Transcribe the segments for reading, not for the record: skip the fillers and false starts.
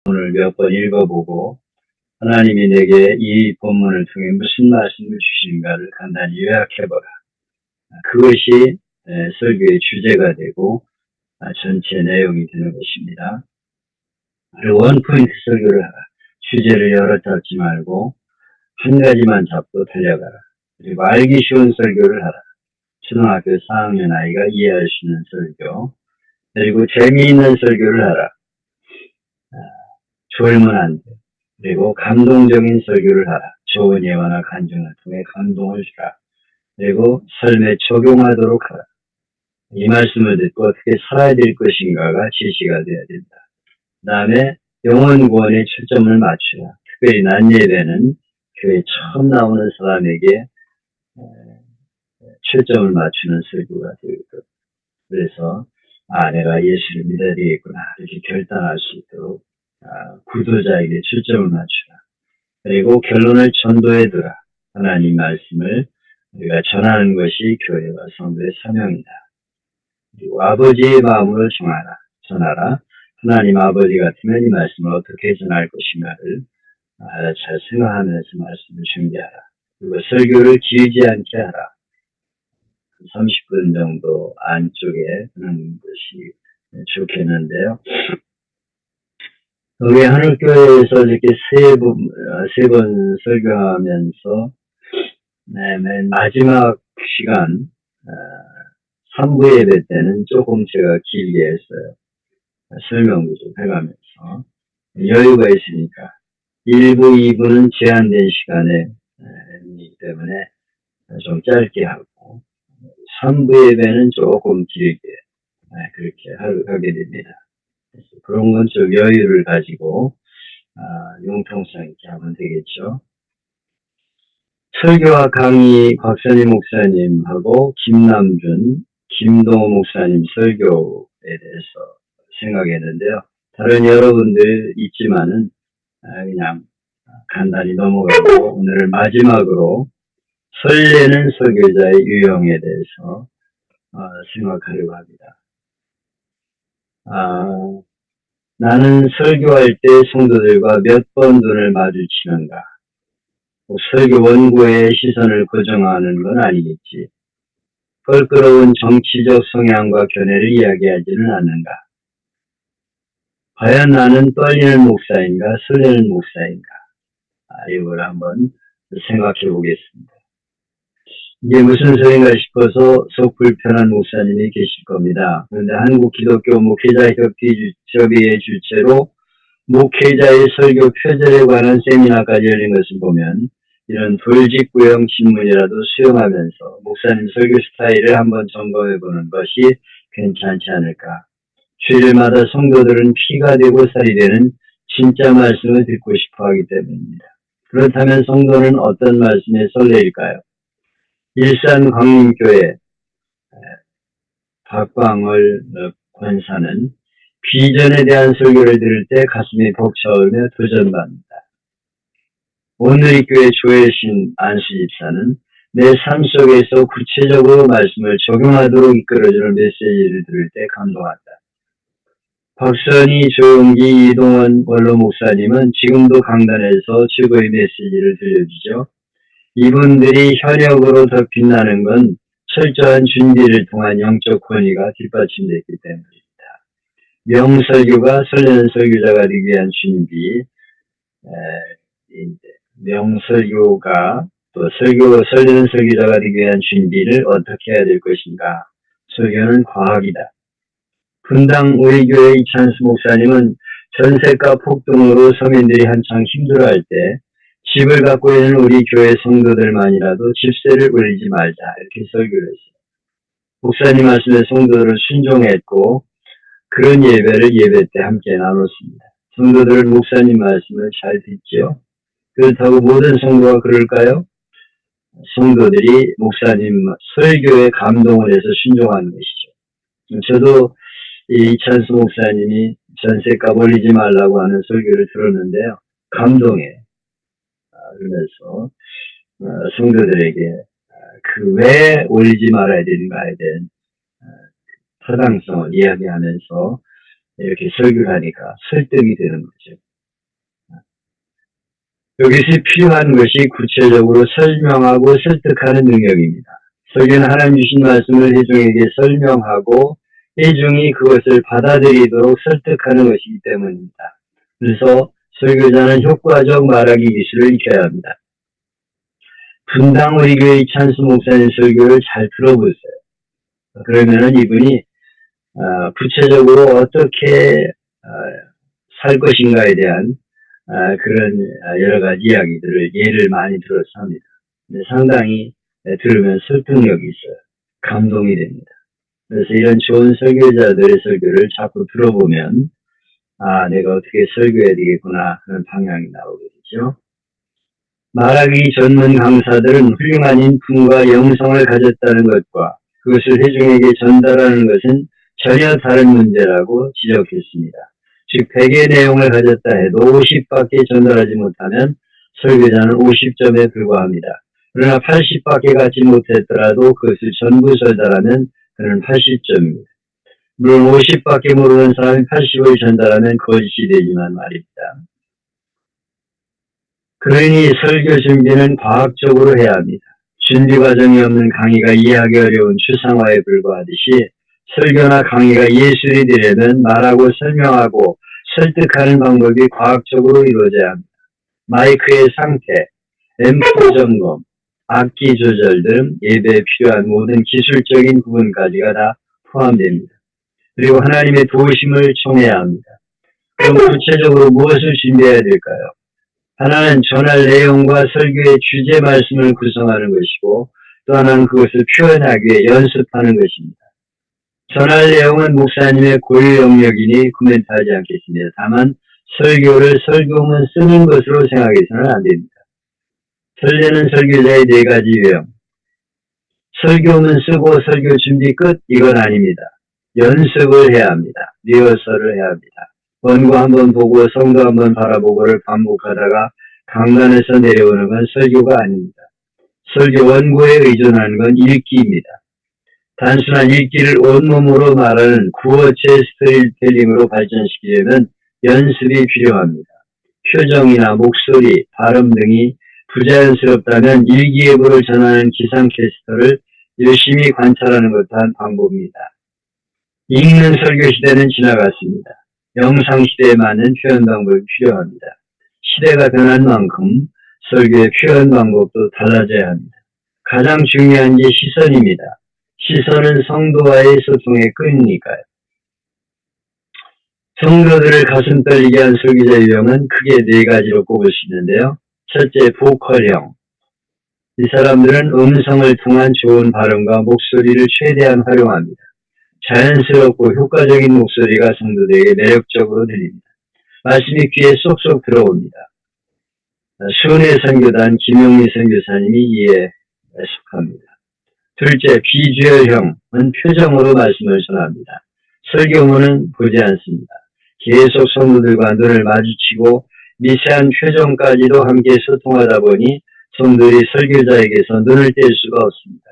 오늘 몇 번 읽어보고 하나님이 내게 이 본문을 통해 무슨 말씀을 주시는가를 간단히 요약해보라. 그것이 설교의 주제가 되고 전체 내용이 되는 것입니다. 원포인트 설교를 하라. 주제를 여러 잡지 말고 한 가지만 잡고 달려가라. 그리고 알기 쉬운 설교를 하라. 초등학교 4학년 아이가 이해할 수 있는 설교. 그리고 재미있는 설교를 하라. 졸면 안 돼. 그리고 감동적인 설교를 하라. 좋은 예화나 간증을 통해 감동을 주라. 그리고 삶에 적용하도록 하라. 이 말씀을 듣고 어떻게 살아야 될 것인가가 지시가 되어야 된다. 그 다음에 영혼 구원에 초점을 맞추라. 특별히 낮 예배는 교회 처음 나오는 사람에게 초점을 맞추는 설교가 되거든. 그래서 내가 예수를 믿어야 되겠구나 이렇게 결단할 수 있도록 구도자에게 초점을 맞추라. 그리고 결론을 전도해 두라. 하나님 말씀을 우리가 전하는 것이 교회와 성도의 사명이다. 그리고 아버지의 마음으로 전하라. 하나님 아버지 같으면 이 말씀을 어떻게 전할 것인가를 잘 생각하면서 말씀을 준비하라. 그리고 설교를 길지 않게 하라. 30분 정도 안쪽에 하는 것이 좋겠는데요. 우리 하늘교회에서 이렇게 세 번 설교하면서 맨 마지막 시간 3부 예배 때는 조금 제가 길게 했어요. 설명도 좀 해가면서 여유가 있으니까 1부, 2부는 제한된 시간에 이기 때문에 좀 짧게 하고 3부 예배는 조금 길게 그렇게 하게 됩니다. 그런 건 좀 여유를 가지고 융통성 있게 하면 되겠죠. 설교와 강의 곽선희 목사님하고 김남준, 김동호 목사님 설교에 대해서 생각했는데요. 다른 여러분들 있지만은 그냥 간단히 넘어가고 오늘 마지막으로 설레는 설교자의 유형에 대해서 생각하려고 합니다. 나는 설교할 때 성도들과 몇 번 눈을 마주치는가? 설교 원고의 시선을 고정하는 건 아니겠지. 껄끄러운 정치적 성향과 견해를 이야기하지는 않는가? 과연 나는 떨리는 목사인가, 설레는 목사인가? 이걸 한번 생각해 보겠습니다. 이게 무슨 소리인가 싶어서 속 불편한 목사님이 계실 겁니다. 그런데 한국 기독교 목회자협의회 주최로 목회자의 설교 표절에 관한 세미나까지 열린 것을 보면 이런 돌직구형 질문이라도 수용하면서 목사님 설교 스타일을 한번 점검해 보는 것이 괜찮지 않을까. 주일마다 성도들은 피가 되고 살이 되는 진짜 말씀을 듣고 싶어 하기 때문입니다. 그렇다면 성도는 어떤 말씀에 설레일까요? 일산 광림교회 박광월 권사는 비전에 대한 설교를 들을 때 가슴이 벅차오르며 도전받는다. 오늘의 교회 조혜신 안수 집사는 내 삶 속에서 구체적으로 말씀을 적용하도록 이끌어주는 메시지를 들을 때 감동한다. 박선희, 조용기, 이동원 원로 목사님은 지금도 강단에서 최고의 메시지를 들려주죠. 이분들이 현역으로 더 빛나는 건 철저한 준비를 통한 영적 권위가 뒷받침됐기 때문입니다. 명설교가 설레는 설교자가 되기 위한 준비, 명설교가 또 설레는 설교자가 되기 위한 준비를 어떻게 해야 될 것인가? 설교는 과학이다. 분당 우리 교회 이찬수 목사님은 전세가 폭등으로 서민들이 한창 힘들어할 때 집을 갖고 있는 우리 교회 성도들만이라도 집세를 올리지 말자 이렇게 설교를 했어요. 목사님 말씀에 성도들을 순종했고 그런 예배를 예배 때 함께 나눴습니다. 성도들은 목사님 말씀을 잘 듣죠. 그렇다고 모든 성도가 그럴까요? 성도들이 목사님 설교에 감동을 해서 순종하는 것이죠. 저도 이찬수 목사님이 전세값 올리지 말라고 하는 설교를 들었는데요. 감동해. 그러면서 성도들에게 그 왜 올리지 말아야 되는가에 대한 타당성을 이야기하면서 이렇게 설교를 하니까 설득이 되는 거죠. 여기서 필요한 것이 구체적으로 설명하고 설득하는 능력입니다. 설교는 하나님 주신 말씀을 회중에게 설명하고 회중이 그것을 받아들이도록 설득하는 것이기 때문입니다. 그래서 설교자는 효과적 말하기 기술을 익혀야 합니다. 분당 우리 교회 이찬수 목사님 설교를 잘 들어보세요. 그러면은 이분이 구체적으로 어떻게 살 것인가에 대한 그런 여러 가지 이야기들을 예를 많이 들어서 합니다. 근데 상당히 들으면 설득력이 있어요. 감동이 됩니다. 그래서 이런 좋은 설교자들의 설교를 자꾸 들어보면 내가 어떻게 설교해야 되겠구나 하는 방향이 나오게 되죠. 말하기 전문 강사들은 훌륭한 인품과 영성을 가졌다는 것과 그것을 회중에게 전달하는 것은 전혀 다른 문제라고 지적했습니다. 즉 100의 내용을 가졌다 해도 50밖에 전달하지 못하면 설교자는 50점에 불과합니다. 그러나 80밖에 갖지 못했더라도 그것을 전부 전달하면 그는 80점입니다. 물론 50밖에 모르는 사람이 80을 전달하면 거짓이 되지만 말입니다. 그러니 설교 준비는 과학적으로 해야 합니다. 준비 과정이 없는 강의가 이해하기 어려운 추상화에 불과하듯이 설교나 강의가 예술이 되려면 말하고 설명하고 설득하는 방법이 과학적으로 이루어져야 합니다. 마이크의 상태, 앰프 점검, 악기 조절 등 예배에 필요한 모든 기술적인 부분까지가 다 포함됩니다. 그리고 하나님의 도우심을 청해야 합니다. 그럼 구체적으로 무엇을 준비해야 될까요? 하나는 전할 내용과 설교의 주제 말씀을 구성하는 것이고 또 하나는 그것을 표현하기 위해 연습하는 것입니다. 전할 내용은 목사님의 고유 영역이니 코멘트하지 않겠습니다. 다만 설교를 설교문 쓰는 것으로 생각해서는 안 됩니다. 설계는 설교자의 4가지 유형. 설교문 쓰고 설교 준비 끝? 이건 아닙니다. 연습을 해야 합니다. 리허설을 해야 합니다. 원고 한번 보고 성도 한번 바라보고를 반복하다가 강단에서 내려오는 건 설교가 아닙니다. 설교 원고에 의존하는 건 읽기입니다. 단순한 읽기를 온몸으로 말하는 구어체 스토리텔링으로 발전시키려면 연습이 필요합니다. 표정이나 목소리, 발음 등이 부자연스럽다면 일기예보를 전하는 기상캐스터를 열심히 관찰하는 것 또한 방법입니다. 읽는 설교 시대는 지나갔습니다. 영상 시대에 맞는 표현 방법이 필요합니다. 시대가 변한 만큼 설교의 표현 방법도 달라져야 합니다. 가장 중요한 게 시선입니다. 시선은 성도와의 소통의 끈이니까요. 성도들을 가슴 떨리게 한 설교자 유형은 크게 4가지로 꼽을 수 있는데요. 첫째, 보컬형. 이 사람들은 음성을 통한 좋은 발음과 목소리를 최대한 활용합니다. 자연스럽고 효과적인 목소리가 성도들에게 매력적으로 들립니다. 말씀이 귀에 쏙쏙 들어옵니다. 수은혜 선교단 김용미 선교사님이 이에 속합니다. 둘째, 비주얼형은 표정으로 말씀을 전합니다. 설교문은 보지 않습니다. 계속 성도들과 눈을 마주치고 미세한 표정까지도 함께 소통하다 보니 성도들이 설교자에게서 눈을 뗄 수가 없습니다.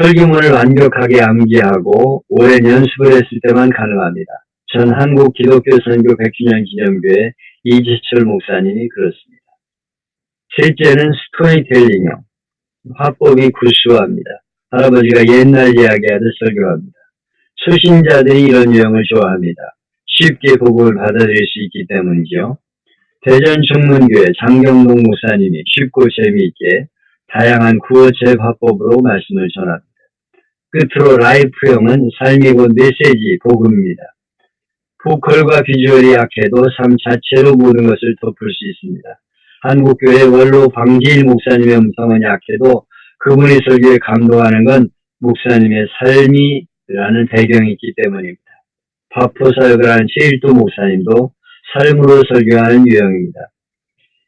설교문을 완벽하게 암기하고 오랜 연습을 했을 때만 가능합니다. 전 한국 기독교 선교 100주년 기념교회 이지철 목사님이 그렇습니다. 셋째는 스토리텔링형. 화법이 구수합니다. 할아버지가 옛날 이야기하듯 설교합니다. 초신자들이 이런 유형을 좋아합니다. 쉽게 복음을 받아들일 수 있기 때문이죠. 대전 중문교회 장경동 목사님이 쉽고 재미있게 다양한 구어체 화법으로 말씀을 전합니다. 끝으로 라이프형은 삶이고 메시지, 복음입니다. 보컬과 비주얼이 약해도 삶 자체로 모든 것을 덮을 수 있습니다. 한국교회 원로 방지일 목사님의 음성은 약해도 그분의 설교에 감동하는 건 목사님의 삶이라는 배경이 있기 때문입니다. 파포사역을 하는 제일도 목사님도 삶으로 설교하는 유형입니다.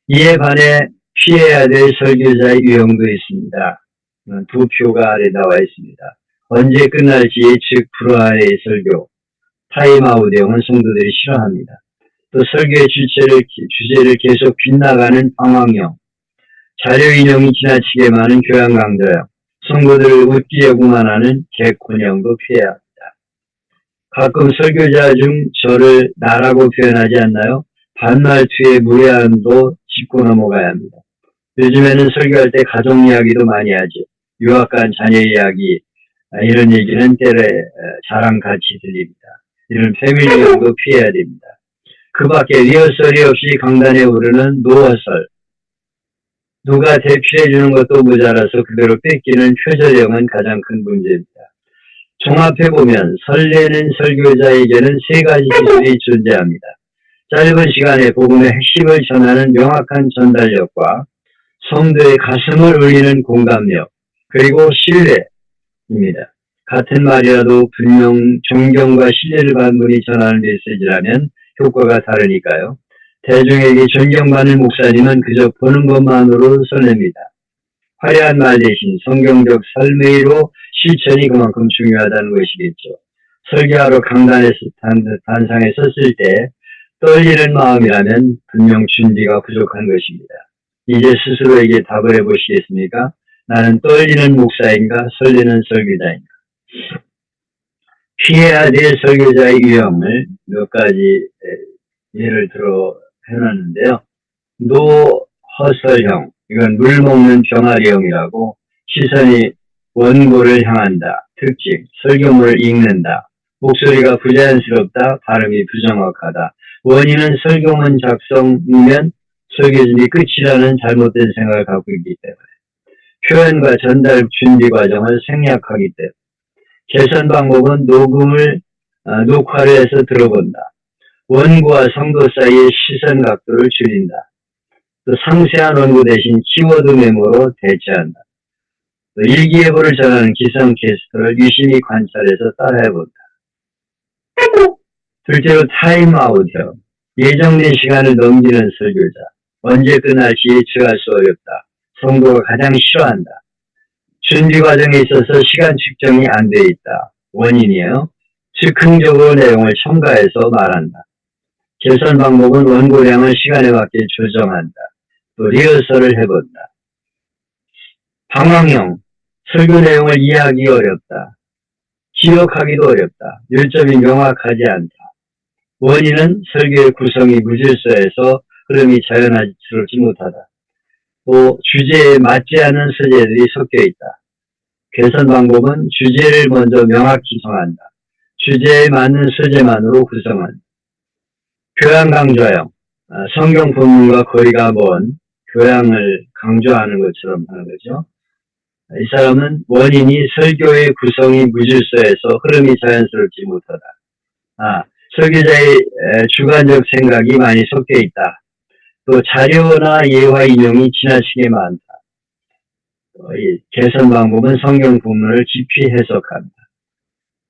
이에 반해 피해야 될 설교자의 유형도 있습니다. 2표가 아래 나와 있습니다. 언제 끝날지 예측 불허의 설교, 타임아웃형은 성도들이 싫어합니다. 또 설교의 주제를 계속 빗나가는 방황형, 자료 인용이 지나치게 많은 교양 강좌형, 성도들을 웃기려고만 하는 개콘형도 피해야 합니다. 가끔 설교자 중 저를 나라고 표현하지 않나요? 반말투의 무례함도 짚고 넘어가야 합니다. 요즘에는 설교할 때 가족 이야기도 많이 하죠. 유학 간 자녀 이야기, 이런 얘기는 때로 자랑 같이 들립니다. 이런 패밀리용도 피해야 됩니다. 그 밖에 리허설이 없이 강단에 오르는 노허설, 누가 대필해주는 것도 모자라서 그대로 뺏기는 표절형은 가장 큰 문제입니다. 종합해보면 설레는 설교자에게는 세 가지 기술이 존재합니다. 짧은 시간에 복음의 핵심을 전하는 명확한 전달력과 성도의 가슴을 울리는 공감력, 그리고 신뢰입니다. 같은 말이라도 분명 존경과 신뢰를 받는 분이 전하는 메시지라면 효과가 다르니까요. 대중에게 존경받는 목사님은 그저 보는 것만으로 설렙니다. 화려한 말 대신 성경적 삶의로 실천이 그만큼 중요하다는 것이겠죠. 설교하러 강단에 단상에 섰을 때 떨리는 마음이라면 분명 준비가 부족한 것입니다. 이제 스스로에게 답을 해보시겠습니까? 나는 떨리는 목사인가 설레는 설교자인가? 피해야 될 설교자의 유형을 몇 가지 예를 들어 해놨는데요. 노허설형, 이건 물먹는 병아리형이라고 시선이 원고를 향한다. 특징, 설교문을 읽는다. 목소리가 부자연스럽다. 발음이 부정확하다. 원인은 설교문 작성이면 설교 준비 끝이라는 잘못된 생각을 갖고 있기 때문에 표현과 전달 준비 과정을 생략하기 때문에 개선 방법은 녹화를 해서 들어본다. 원고와 성도 사이의 시선 각도를 줄인다. 또 상세한 원고 대신 키워드 메모로 대체한다. 또 일기예보를 전하는 기성 캐스터를 유심히 관찰해서 따라해본다. 둘째로 타임아웃형. 예정된 시간을 넘기는 설교자. 언제 끝날지 예측할 수 어렵다. 성도가 가장 싫어한다. 준비 과정에 있어서 시간 측정이 안 돼 있다. 원인이에요. 즉흥적으로 내용을 첨가해서 말한다. 개선 방법은 원고량을 시간에 맞게 조정한다. 또 리허설을 해본다. 방황형. 설교 내용을 이해하기 어렵다. 기억하기도 어렵다. 요점이 명확하지 않다. 원인은 설교의 구성이 무질서해서 흐름이 자연스럽지 못하다. 또 주제에 맞지 않은 소재들이 섞여 있다. 개선 방법은 주제를 먼저 명확히 정한다. 주제에 맞는 소재만으로 구성한다. 교양 강조형, 성경 본문과 거리가 먼 교양을 강조하는 것처럼 하는 거죠. 이 사람은 원인이 설교의 구성이 무질서해서 흐름이 자연스럽지 못하다. 설교자의 주관적 생각이 많이 섞여 있다. 또 자료나 예화 인용이 지나치게 많다. 개선 방법은 성경 본문을 깊이 해석한다.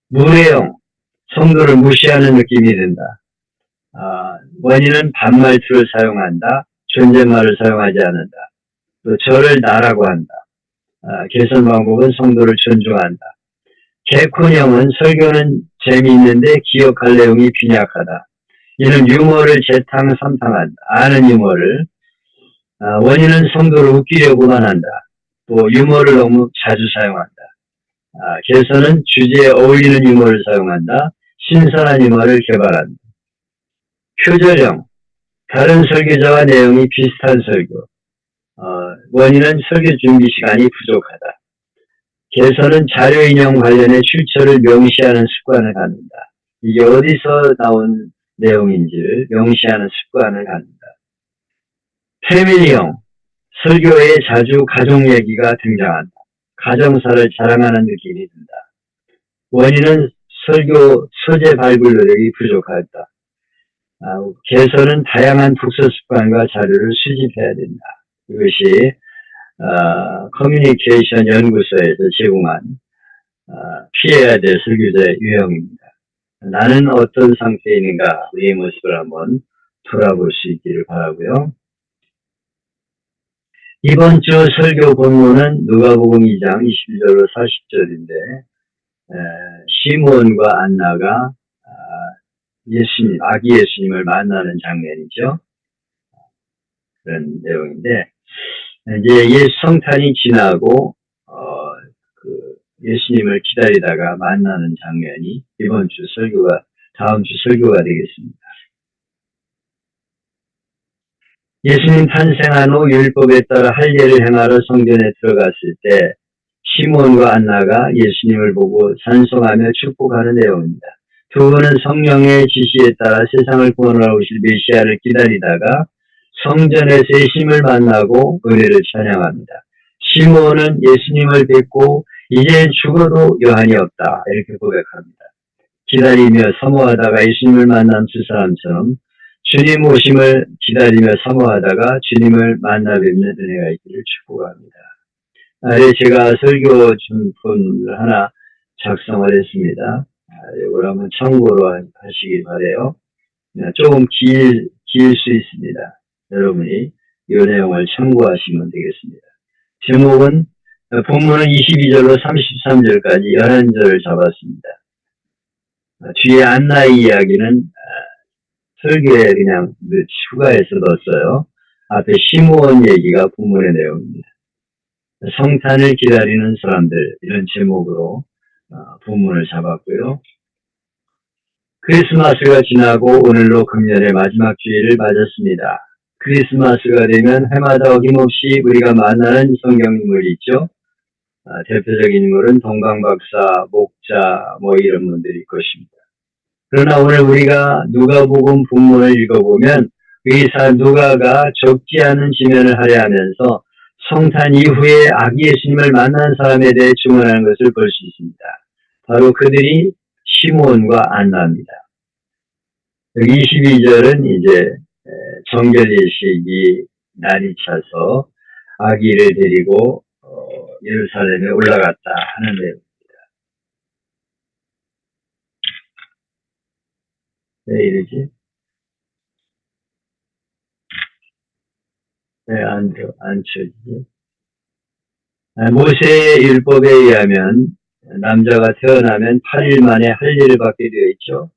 무례형, 성도를 무시하는 느낌이 든다. 원인은 반말투를 사용한다. 존댓말을 사용하지 않는다. 또 저를 나라고 한다. 개선 방법은 성도를 존중한다. 개콘형은 설교는 재미있는데 기억할 내용이 빈약하다. 이는 유머를 재탕삼탕한다. 아는 유머를. 원인은 성도를 웃기려고만 한다. 또 유머를 너무 자주 사용한다. 개선은 주제에 어울리는 유머를 사용한다. 신선한 유머를 개발한다. 표절형, 다른 설교자와 내용이 비슷한 설교. 원인은 설교 준비 시간이 부족하다. 개선은 자료 인용 관련해 출처를 명시하는 습관을 갖는다. 이게 어디서 나온 내용인지를 명시하는 습관을 갖는다. 패밀리형, 설교에 자주 가족 얘기가 등장한다. 가정사를 자랑하는 느낌이 든다. 원인은 설교 소재 발굴 노력이 부족하였다. 개선은 다양한 독서 습관과 자료를 수집해야 된다. 이것이 커뮤니케이션 연구소에서 제공한 피해야 될 설교자의 유형입니다. 나는 어떤 상태에 있는가 우리의 모습을 한번 돌아볼 수 있기를 바라고요. 이번 주 설교 본문은 누가복음 2장 21절로 40절인데 시몬과 안나가 아기 예수님을 만나는 장면이죠. 그런 내용인데 이제 성탄이 지나고 예수님을 기다리다가 만나는 장면이 다음 주 설교가 되겠습니다. 예수님 탄생한 후 율법에 따라 할례를 행하러 성전에 들어갔을 때 시몬과 안나가 예수님을 보고 찬송하며 축복하는 내용입니다. 두 분은 성령의 지시에 따라 세상을 구원하러 오실 메시아를 기다리다가 성전에서의 힘을 만나고 은혜를 찬양합니다. 시몬은 예수님을 뵙고 이제 죽어도 여한이 없다 이렇게 고백합니다. 기다리며 사모하다가 예수님을 만난 두 사람처럼 주님 오심을 기다리며 사모하다가 주님을 만나 뵙는 은혜가 있기를 축복합니다. 제가 설교 준품을 하나 작성을 했습니다. 이걸 한번 참고로 하시기 바래요. 조금 길 수 있습니다. 여러분이 이 내용을 참고하시면 되겠습니다. 제목은 본문은 22절로 33절까지 11절을 잡았습니다. 뒤에 안나의 이야기는 설교에 그냥 추가해서 넣었어요. 앞에 시므온 얘기가 본문의 내용입니다. 성탄을 기다리는 사람들 이런 제목으로 본문을 잡았고요. 크리스마스가 지나고 오늘로 금년의 마지막 주일을 맞았습니다. 크리스마스가 되면 해마다 어김없이 우리가 만나는 성경인물이 있죠. 대표적인 인물은 동방박사, 목자 이런 분들이 것입니다. 그러나 오늘 우리가 누가복음 본문을 읽어보면 의사 누가가 적지 않은 지면을 할애하면서 성탄 이후에 아기 예수님을 만난 사람에 대해 증언하는 것을 볼 수 있습니다. 바로 그들이 시몬과 안나입니다. 22절은 이제 정결예식이 날이 차서 아기를 데리고 예루살렘에 올라갔다 하는 내용입니다. 왜 이러지? 왜 안 쳐지지? 모세의 율법에 의하면 남자가 태어나면 8일 만에 할례를 받게 되어 있죠.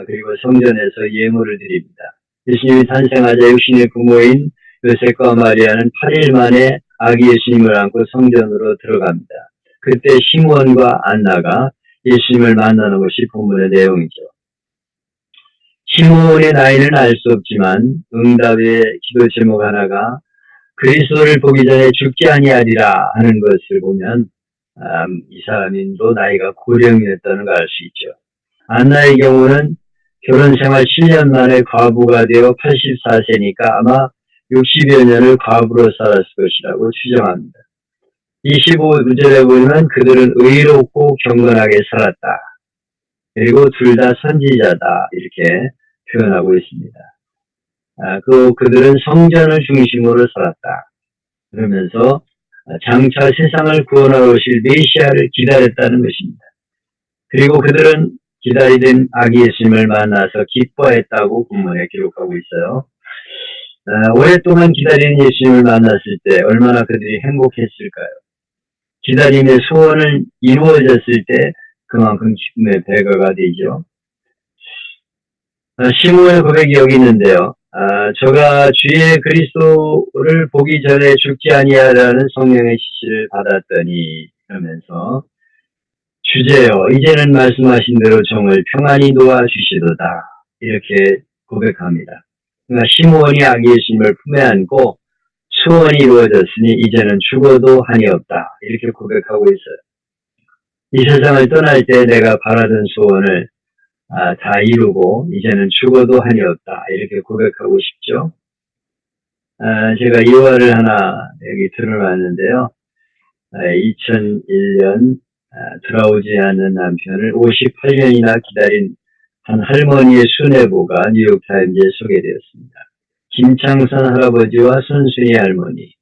그리고 성전에서 예물을 드립니다. 예수님이 탄생하자 육신의 부모인 요셉과 마리아는 8일 만에 아기 예수님을 안고 성전으로 들어갑니다. 그때 시므온과 안나가 예수님을 만나는 것이 본문의 내용이죠. 시므온의 나이는 알 수 없지만 응답의 기도 제목 하나가 그리스도를 보기 전에 죽지 아니하리라 하는 것을 보면 이 사람도 나이가 고령이었다는 걸 알 수 있죠. 안나의 경우는 결혼 생활 7년 만에 과부가 되어 84세니까 아마 60여 년을 과부로 살았을 것이라고 추정합니다. 25절에 보면 그들은 의롭고 경건하게 살았다. 그리고 둘 다 선지자다 이렇게 표현하고 있습니다. 그들은 성전을 중심으로 살았다. 그러면서 장차 세상을 구원하러 오실 메시아를 기다렸다는 것입니다. 그리고 그들은 기다리던 아기 예수님을 만나서 기뻐했다고 본문에 기록하고 있어요. 오랫동안 기다리는 예수님을 만났을 때 얼마나 그들이 행복했을까요? 기다림의 소원을 이루어졌을 때 그만큼 기쁨의 배가가 되죠. 시므온의 고백이 여기 있는데요. 저가 주의 그리스도를 보기 전에 죽지 아니하라는 성령의 지시를 받았더니 그러면서 주제요 이제는 말씀하신 대로 종을 평안히 놓아주시도다 이렇게 고백합니다. 그러니까 시므온이 아기 예수님을 품에 안고 소원이 이루어졌으니 이제는 죽어도 한이 없다 이렇게 고백하고 있어요. 이 세상을 떠날 때 내가 바라던 소원을 다 이루고 이제는 죽어도 한이 없다 이렇게 고백하고 싶죠. 제가 이화를 하나 여기 들어놨는데요. 2001년 돌아오지 않는 남편을 58년이나 기다린 한 할머니의 수뇌부가 뉴욕타임즈에 소개되었습니다. 김창선 할아버지와 손순이 할머니.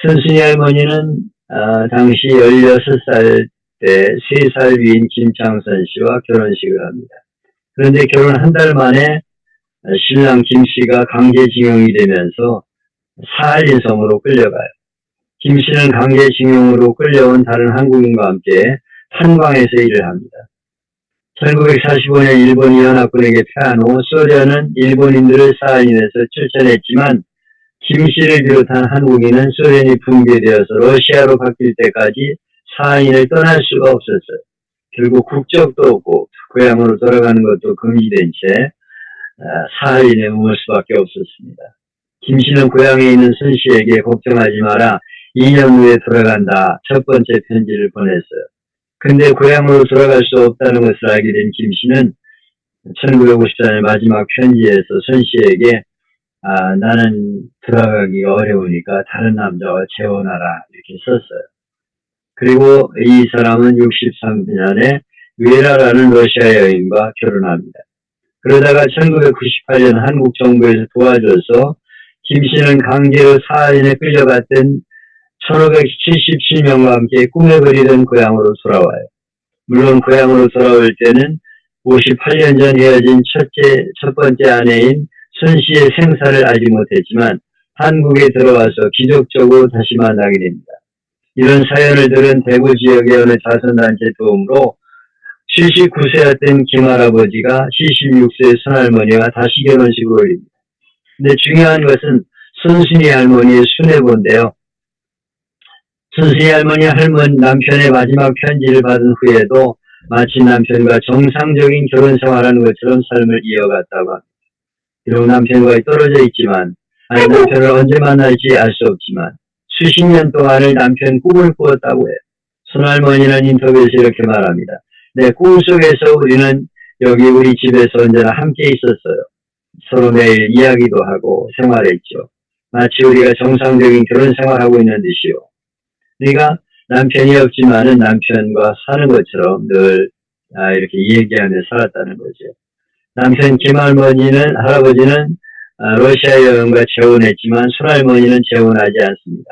손순이 할머니는 당시 16살 때 3살 위인 김창선 씨와 결혼식을 합니다. 그런데 결혼 한 달 만에 신랑 김 씨가 강제징용이 되면서 사할린 섬으로 끌려가요. 김 씨는 강제징용으로 끌려온 다른 한국인과 함께 탄광에서 일을 합니다. 1945년 일본이 연합군에게 패한 후 소련은 일본인들을 사할린에서 쫓아냈지만 김 씨를 비롯한 한국인은 소련이 붕괴되어서 러시아로 바뀔 때까지 사할린을 떠날 수가 없었어요. 결국 국적도 없고 고향으로 돌아가는 것도 금지된 채 사할린에 머물 수밖에 없었습니다. 김 씨는 고향에 있는 손 씨에게 걱정하지 마라. 2년 후에 돌아간다. 첫 번째 편지를 보냈어요. 근데 고향으로 돌아갈 수 없다는 것을 알게 된 김 씨는 1954년 마지막 편지에서 손 씨에게 나는 돌아가기가 어려우니까 다른 남자와 재혼하라 이렇게 썼어요. 그리고 이 사람은 63년에 웨라라는 러시아 여인과 결혼합니다. 그러다가 1998년 한국 정부에서 도와줘서 김 씨는 강제로 사하인에 끌려갔던 1577명과 함께 꿈에 그리던 고향으로 돌아와요. 물론 고향으로 돌아올 때는 58년 전 헤어진 첫 번째 아내인 손 씨의 생사를 알지 못했지만 한국에 들어와서 기적적으로 다시 만나게 됩니다. 이런 사연을 들은 대구 지역의 어느 자선단체 도움으로 79세였던 김할아버지가 76세 손할머니와 다시 결혼식을 올립니다. 근데 중요한 것은 손순이 할머니의 순애보인데요. 손순이 할머니 남편의 마지막 편지를 받은 후에도 마치 남편과 정상적인 결혼 생활하는 것처럼 삶을 이어갔다고 합니다. 비록 남편과의 떨어져 있지만, 남편을 언제 만날지 알 수 없지만 수십 년 동안을 남편 꿈을 꾸었다고 해요. 손할머니는 인터뷰에서 이렇게 말합니다. 내 꿈속에서 우리는 여기 우리 집에서 언제나 함께 있었어요. 서로 매일 이야기도 하고 생활했죠. 마치 우리가 정상적인 결혼 생활하고 있는 듯이요. 우리가 남편이 없지만은 남편과 사는 것처럼 늘 이렇게 얘기하며 살았다는 거죠. 남편 할아버지는 러시아 여행과 재혼했지만 손할머니는 재혼하지 않습니다.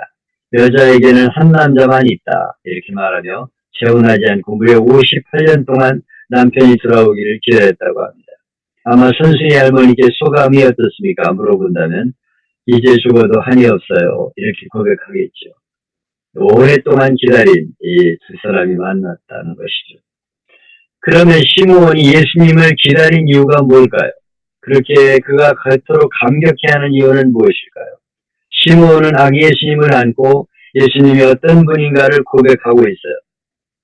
여자에게는 한 남자만 있다 이렇게 말하며 재혼하지 않고 무려 58년 동안 남편이 돌아오기를 기다렸다고 합니다. 아마 손순이 할머니께 소감이 어떻습니까? 물어본다면 이제 죽어도 한이 없어요 이렇게 고백하겠죠. 오랫동안 기다린 이 두 사람이 만났다는 것이죠. 그러면 시므온이 예수님을 기다린 이유가 뭘까요? 그렇게 그가 그토록 감격해하는 이유는 무엇일까요? 시므온은 아기 예수님을 안고 예수님이 어떤 분인가를 고백하고 있어요.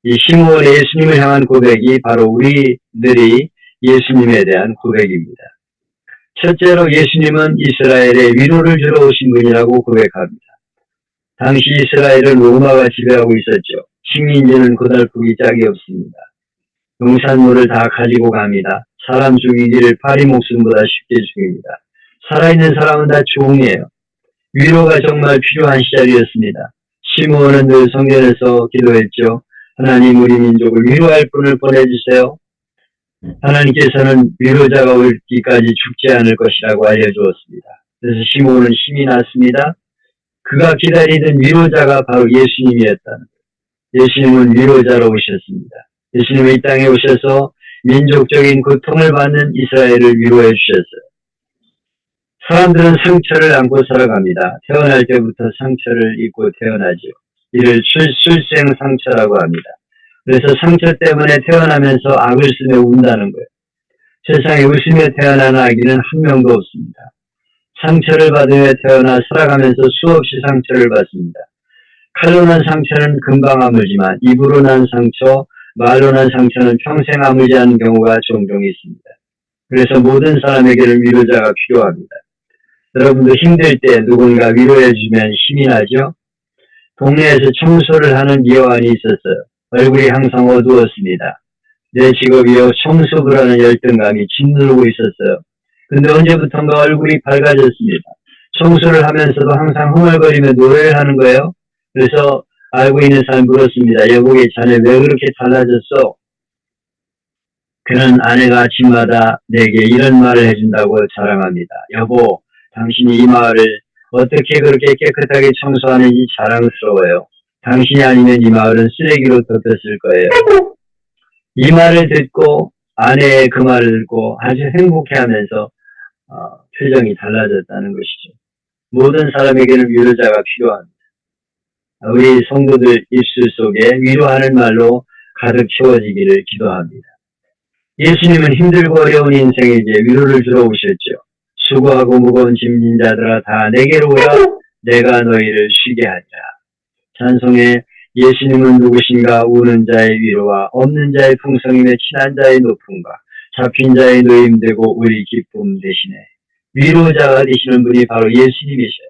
이 시므온의 예수님을 향한 고백이 바로 우리들이 예수님에 대한 고백입니다. 첫째로 예수님은 이스라엘의 위로를 주러 오신 분이라고 고백합니다. 당시 이스라엘은 로마가 지배하고 있었죠. 식민지는 고달프기 짝이 없습니다. 농산물을 다 가지고 갑니다. 사람 죽이기를 파리 목숨보다 쉽게 죽입니다. 살아있는 사람은 다 종이에요. 위로가 정말 필요한 시절이었습니다. 시므온은 늘 성전에서 기도했죠. 하나님 우리 민족을 위로할 분을 보내주세요. 하나님께서는 위로자가 오기까지 죽지 않을 것이라고 알려주었습니다. 그래서 시므온은 힘이 났습니다. 그가 기다리던 위로자가 바로 예수님이었다는 거예요. 예수님은 위로자로 오셨습니다. 예수님은 이 땅에 오셔서 민족적인 고통을 받는 이스라엘을 위로해 주셨어요. 사람들은 상처를 안고 살아갑니다. 태어날 때부터 상처를 입고 태어나죠. 이를 출생 상처라고 합니다. 그래서 상처 때문에 태어나면서 악을 쓰며 운다는 거예요. 세상에 웃으며 태어난 아기는 한 명도 없습니다. 상처를 받으며 태어나 살아가면서 수없이 상처를 받습니다. 칼로 난 상처는 금방 아물지만 입으로 난 상처, 말로 난 상처는 평생 아물지 않는 경우가 종종 있습니다. 그래서 모든 사람에게는 위로자가 필요합니다. 여러분도 힘들 때 누군가 위로해 주면 힘이 나죠? 동네에서 청소를 하는 미화원이 있었어요. 얼굴이 항상 어두웠습니다. 내 직업이요 청소부를 하는 열등감이 짓누르고 있었어요. 근데 언제부턴가 얼굴이 밝아졌습니다. 청소를 하면서도 항상 흥얼거리며 노래를 하는 거예요. 그래서 알고 있는 사람이 물었습니다. 여보게 자네 왜 그렇게 달라졌어? 그는 아내가 아침마다 내게 이런 말을 해준다고 자랑합니다. 여보, 당신이 이 마을을 어떻게 그렇게 깨끗하게 청소하는지 자랑스러워요. 당신이 아니면 이 마을은 쓰레기로 덮였을 거예요. 이 말을 듣고 아내의 그 말을 듣고 아주 행복해하면서 표정이 달라졌다는 것이죠. 모든 사람에게는 위로자가 필요합니다. 우리 성도들 입술 속에 위로하는 말로 가득 채워지기를 기도합니다. 예수님은 힘들고 어려운 인생에게 위로를 주러 오셨죠. 수고하고 무거운 짐진 자들아 다 내게로 오라 내가 너희를 쉬게 하리라. 찬송에 예수님은 누구신가 우는 자의 위로와 없는 자의 풍성임에 친한 자의 높음과 잡힌 자의 노임되고 우리 기쁨 대신에 위로자가 되시는 분이 바로 예수님이셔요.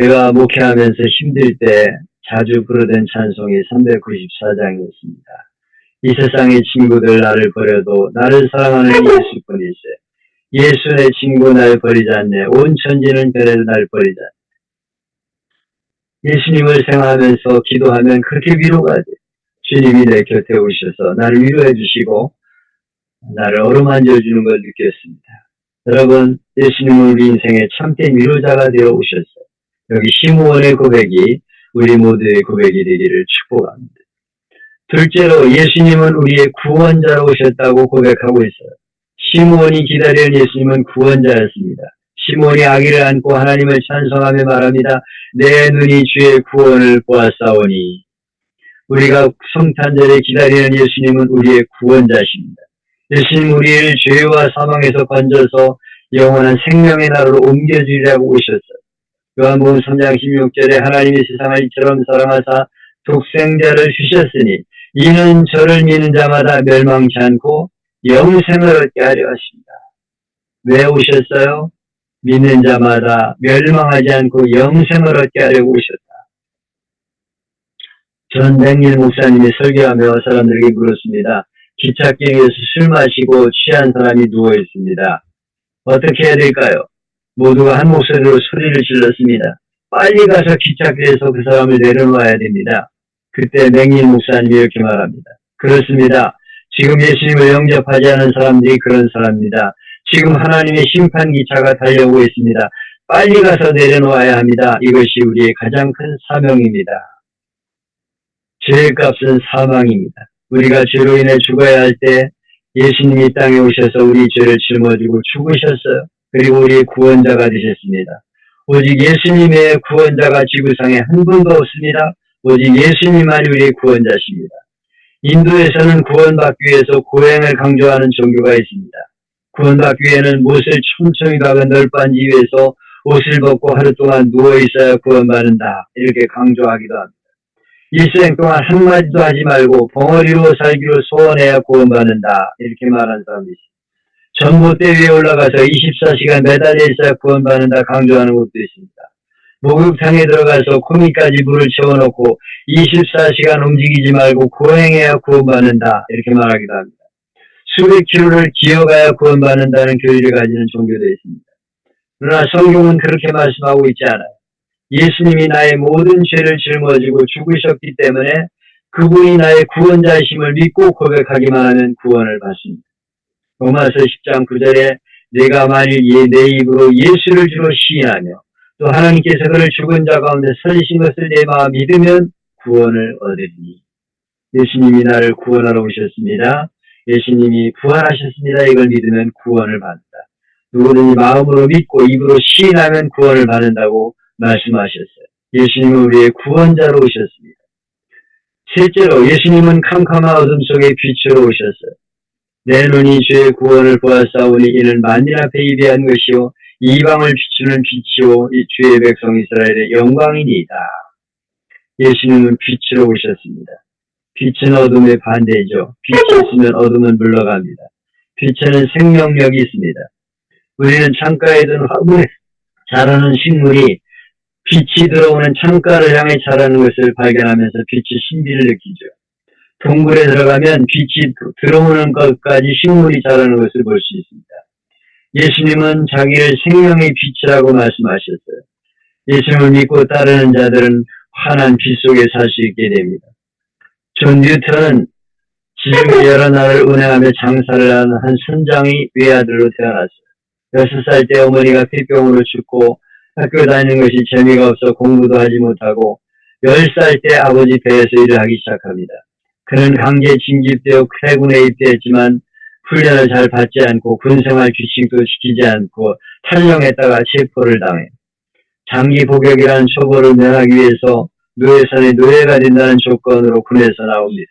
제가 목회하면서 힘들 때 자주 부르던 찬송이 394장이었습니다. 이 세상의 친구들 나를 버려도 나를 사랑하는 예수뿐이 있어요. 예수 내 친구 날 버리지 않네. 온 천지는 그래도 날 버리지 않네. 예수님을 생각하면서 기도하면 그렇게 위로가 돼요. 주님이 내 곁에 오셔서 나를 위로해 주시고 나를 어루만져 주는 걸 느꼈습니다. 여러분, 예수님은 우리 인생의 참된 위로자가 되어 오셨어요. 여기 시므온의 고백이 우리 모두의 고백이 되기를 축복합니다. 둘째로 예수님은 우리의 구원자로 오셨다고 고백하고 있어요. 시므온이 기다리는 예수님은 구원자였습니다. 시므온이 아기를 안고 하나님을 찬송하며 말합니다. 내 눈이 주의 구원을 보았사오니. 우리가 성탄절에 기다리는 예수님은 우리의 구원자십니다. 예수님 우리를 죄와 사망에서 건져서 영원한 생명의 나라로 옮겨주리라고 오셨어요. 요한복음 3장 16절에 하나님이 세상을 이처럼 사랑하사 독생자를 주셨으니 이는 저를 믿는 자마다 멸망치 않고 영생을 얻게 하려 하십니다. 왜 오셨어요? 믿는 자마다 멸망하지 않고 영생을 얻게 하려고 오셨다. 전 백일 목사님이 설교하며 사람들에게 물었습니다. 기찻길에서 술 마시고 취한 사람이 누워 있습니다. 어떻게 해야 될까요? 모두가 한 목소리로 소리를 질렀습니다. 빨리 가서 기찻길에서 그 사람을 내려놓아야 됩니다. 그때 맹일 목사님이 이렇게 말합니다. 그렇습니다. 지금 예수님을 영접하지 않은 사람들이 그런 사람입니다. 지금 하나님의 심판 기차가 달려오고 있습니다. 빨리 가서 내려놓아야 합니다. 이것이 우리의 가장 큰 사명입니다. 죄의 값은 사망입니다. 우리가 죄로 인해 죽어야 할 때 예수님이 땅에 오셔서 우리 죄를 짊어지고 죽으셨어요. 그리고 우리의 구원자가 되셨습니다. 오직 예수님의 구원자가 지구상에 한 분도 없습니다. 오직 예수님만이 우리의 구원자십니다. 인도에서는 구원받기 위해서 고행을 강조하는 종교가 있습니다. 구원받기 위해서는 못을 촘촘히 박은 널빤지 위에서 옷을 벗고 하루 동안 누워있어야 구원받는다. 이렇게 강조하기도 합니다. 일생 동안 한마디도 하지 말고 벙어리로 살기로 소원해야 구원받는다. 이렇게 말하는 사람도 있습니다. 전봇대 위에 올라가서 24시간 매달려 있어야 구원받는다 강조하는 곳도 있습니다. 목욕탕에 들어가서 코미까지 물을 채워놓고 24시간 움직이지 말고 고행해야 구원받는다. 이렇게 말하기도 합니다. 수백 킬로를 기어가야 구원받는다는 교리를 가지는 종교도 있습니다. 그러나 성경은 그렇게 말씀하고 있지 않아요. 예수님이 나의 모든 죄를 짊어지고 죽으셨기 때문에 그분이 나의 구원자이심을 믿고 고백하기만 하면 구원을 받습니다. 로마서 10장 9절에 내가 만일 내 입으로 예수를 주로 시인하며 또 하나님께서 그를 죽은 자 가운데 살리신 것을 내 마음 믿으면 구원을 얻으리니. 예수님이 나를 구원하러 오셨습니다. 예수님이 부활하셨습니다. 이걸 믿으면 구원을 받는다. 누구든지 마음으로 믿고 입으로 시인하면 구원을 받는다고 말씀하셨어요. 예수님은 우리의 구원자로 오셨습니다. 셋째로 예수님은 캄캄한 어둠 속에 빛으로 오셨어요. 내 눈이 주의 구원을 보았사오니 이는 만민 앞에 예비한 것이요 이방을 비추는 빛이요 이 주의 백성 이스라엘의 영광이니이다. 예수님은 빛으로 오셨습니다. 빛은 어둠의 반대죠. 빛이 있으면 어둠은 물러갑니다. 빛에는 생명력이 있습니다. 우리는 창가에 든 화분에 자라는 식물이 빛이 들어오는 창가를 향해 자라는 것을 발견하면서 빛의 신비를 느끼죠. 동굴에 들어가면 빛이 들어오는 것까지 식물이 자라는 것을 볼 수 있습니다. 예수님은 자기를 생명의 빛이라고 말씀하셨어요. 예수님을 믿고 따르는 자들은 환한 빛 속에 살 수 있게 됩니다. 존 뉴턴은 지중해 여러 나라를 운행하며 장사를 하는 한 선장의 외아들로 태어났어요. 6살 때 어머니가 폐병으로 죽고 학교 다니는 것이 재미가 없어 공부도 하지 못하고 10살 때 아버지 배에서 일을 하기 시작합니다. 그는 강제 징집되어 해군에 입대했지만 훈련을 잘 받지 않고 군생활 규칙도 지키지 않고 탈영했다가 체포를 당해 장기 복역이라는 처벌을 면하기 위해서 노예선의 노예가 된다는 조건으로 군에서 나옵니다.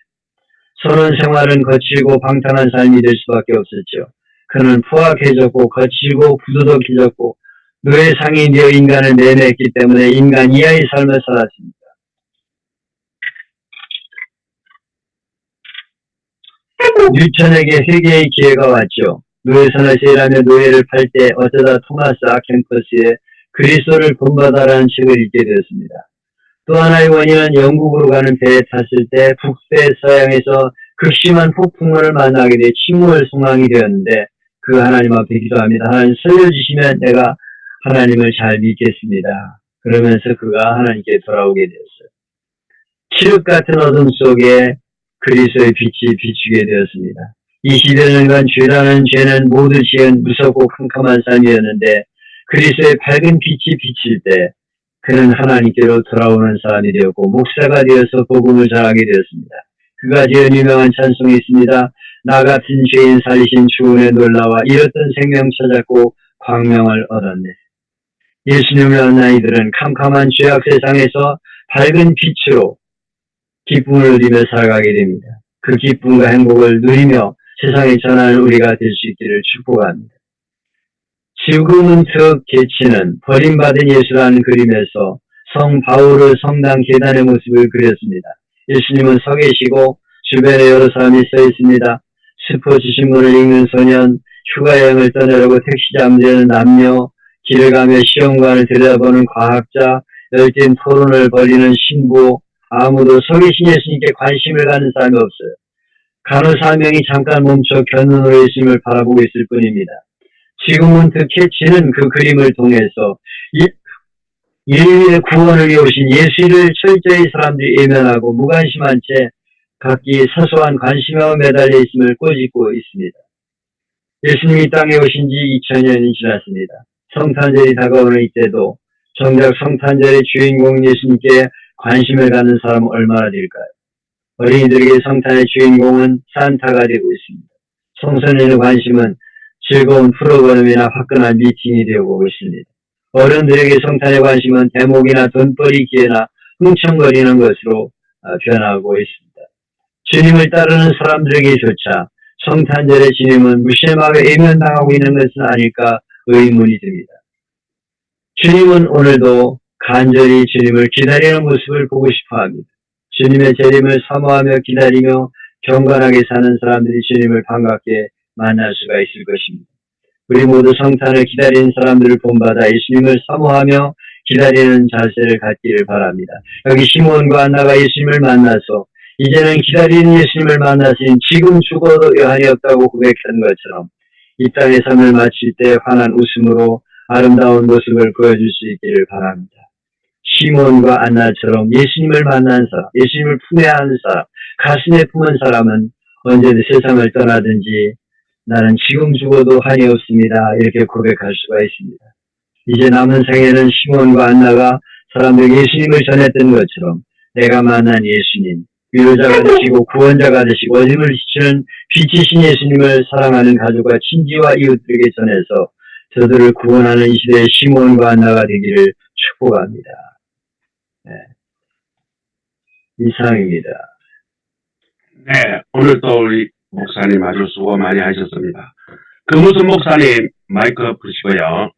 선원 생활은 거칠고 방탕한 삶이 될 수밖에 없었죠. 그는 포악해졌고 거칠고 부도덕해졌고 노예상이 되어 인간을 매매했기 때문에 인간 이하의 삶을 살았습니다. 뉴턴에게 회개의 기회가 왔죠. 노예선에서 일하며 노예를 팔 때 어쩌다 토마스 아켄퍼스의 그리스도를 본받아라는 책을 읽게 되었습니다. 또 하나의 원인은 영국으로 가는 배에 탔을 때 북배 서양에서 극심한 폭풍우를 만나게 돼 침몰 소망이 되었는데 그 하나님 앞에 기도합니다. 하나님 살려주시면 내가 하나님을 잘 믿겠습니다. 그러면서 그가 하나님께 돌아오게 되었어요. 칠흑 같은 어둠 속에 그리스도의 빛이 비추게 되었습니다. 이 시대는 죄라는 죄는 모두 지은 무섭고 캄캄한 삶이었는데 그리스도의 밝은 빛이 비칠 때 그는 하나님께로 돌아오는 사람이 되었고 목사가 되어서 복음을 전하게 되었습니다. 그가 지은 유명한 찬송이 있습니다. 나 같은 죄인 살리신 주은의 놀라와 잃었던 생명 찾았고 광명을 얻었네. 예수님을 만난 이들은 캄캄한 죄악 세상에서 밝은 빛으로 기쁨을 누리며 살아가게 됩니다. 그 기쁨과 행복을 누리며 세상에 전하는 우리가 될 수 있기를 축복합니다. 지금은 더 계치는 버림받은 예수라는 그림에서 성 바울의 성당 계단의 모습을 그렸습니다. 예수님은 서 계시고 주변에 여러 사람이 서 있습니다. 스포츠 신문을 읽는 소년, 휴가 여행을 떠나려고 택시 잠드는 남녀, 길을 가며 시험관을 들여다보는 과학자, 열띤 토론을 벌이는 신부, 아무도 서 계신 예수님께 관심을 갖는 사람이 없어요. 간호사 한 명이 잠깐 멈춰 견눈으로 예수님을 바라보고 있을 뿐입니다. 지금은 캐치는 그 그림을 통해서 인류의 구원을 위해 오신 예수를 철저히 사람들이 외면하고 무관심한 채 각기 사소한 관심에 매달려 있음을 꼬집고 있습니다. 예수님이 땅에 오신 지 2000년이 지났습니다. 성탄절이 다가오는 이때도 정작 성탄절의 주인공 예수님께 관심을 갖는 사람은 얼마나 될까요? 어린이들에게 성탄의 주인공은 산타가 되고 있습니다. 청소년의 관심은 즐거운 프로그램이나 화끈한 미팅이 되고 있습니다. 어른들에게 성탄의 관심은 대목이나 돈벌이 기회나 흥청거리는 것으로 변하고 있습니다. 주님을 따르는 사람들에게조차 성탄절의 주님은 무심하게 외면당하고 있는 것은 아닐까 의문이 듭니다. 주님은 오늘도 간절히 주님을 기다리는 모습을 보고 싶어합니다. 주님의 재림을 사모하며 기다리며 경건하게 사는 사람들이 주님을 반갑게 만날 수가 있을 것입니다. 우리 모두 성탄을 기다리는 사람들을 본받아 예수님을 사모하며 기다리는 자세를 갖기를 바랍니다. 여기 시몬과 안나가 예수님을 만나서 이제는 기다리는 예수님을 만났으니 지금 죽어도 여한이 없다고 고백한 것처럼 이 땅의 삶을 마칠 때 환한 웃음으로 아름다운 모습을 보여줄 수 있기를 바랍니다. 시몬과 안나처럼 예수님을 만난 사람, 예수님을 품에 안은 사람, 가슴에 품은 사람은 언제든 세상을 떠나든지 나는 지금 죽어도 한이 없습니다. 이렇게 고백할 수가 있습니다. 이제 남은 생에는 시몬과 안나가 사람들에게 예수님을 전했던 것처럼 내가 만난 예수님, 위로자가 되시고 구원자가 되시고 어둠을 비추는 빛이신 예수님을 사랑하는 가족과 친지와 이웃들에게 전해서 저들을 구원하는 이 시대의 시몬과 안나가 되기를 축복합니다. 네. 이상입니다. 네, 오늘도 우리 목사님 아주 수고 많이 하셨습니다. 금우순 목사님 마이크 부시고요.